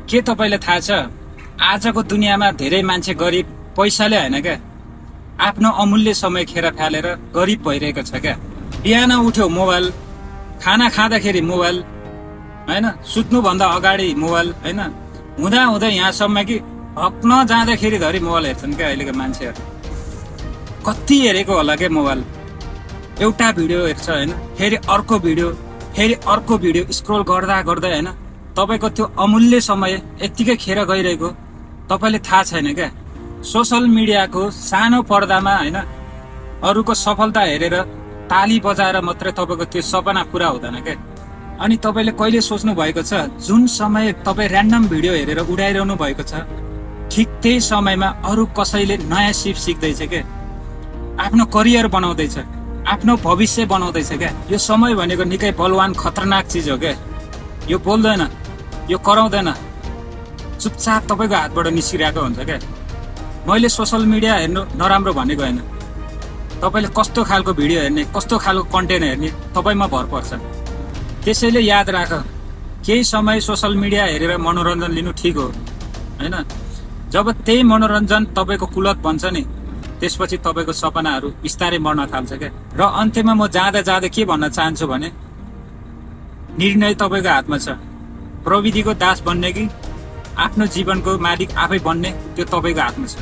के तपाईलाई थाहा छ आजको दुनियाँमा धेरै मान्छे गरिब पैसाले होइन क्या आफ्नो अमूल्य समय खेर फालेर गरिब भइरहेको छ क्या। बिहान उठ्यो मोबाइल, खाना खाँदाखेरि मोबाइल होइन, सुत्नुभन्दा अगाडि मोबाइल होइन, हुँदा हुँदै यहाँसम्म कि हक्न जाँदाखेरि धरि मोबाइल हेर्छन् क्या अहिलेको मान्छेहरू। कति हेरेको होला क्या मोबाइल, एउटा भिडियो हेर्छ होइन, फेरि अर्को भिडियो स्क्रोल गर्दा गर्दै होइन तपाईँको त्यो अमूल्य समय यत्तिकै खेर गइरहेको तपाईँले थाहा छैन क्या। सोसल मिडियाको सानो पर्दामा होइन अरूको सफलता हेरेर ताली बजाएर मात्रै तपाईँको त्यो सपना पुरा हुँदैन क्या। अनि तपाईँले कहिले सोच्नु भएको छ जुन समय तपाईँ ऱ्यान्डम भिडियो हेरेर उडाइरहनु भएको छ ठिक त्यही समयमा अरू कसैले नयाँ सिप सिक्दैछ क्या, आफ्नो करियर बनाउँदैछ, आफ्नो भविष्य बनाउँदैछ क्या। यो समय भनेको निकै बलवान खतरनाक चिज हो क्या। यो बोल्दैन, यो कराउँदैन, चुपचाप तपाईँको हातबाट निस्किरहेको हुन्छ क्या। मैले सोसल मिडिया हेर्नु नराम्रो भनेको होइन, तपाईँले कस्तो खालको भिडियो हेर्ने, कस्तो खालको कन्टेन्ट हेर्ने तपाईँमा भर पर्छ। त्यसैले याद राख, केही समय सोसल मिडिया हेरेर मनोरञ्जन लिनु ठिक हो होइन। जब त्यही मनोरञ्जन तपाईँको कुलत बन्छ नि त्यसपछि तपाईँको सपनाहरू बिस्तारै मर्न थाल्छ क्या। र अन्त्यमा म जाँदा के भन्न चाहन्छु भने निर्णय तपाईँको हातमा छ। प्रविधिको दास बन्ने कि आफ्नो जीवनको मालिक आफै बन्ने त्यो तपाईँको हातमा छ।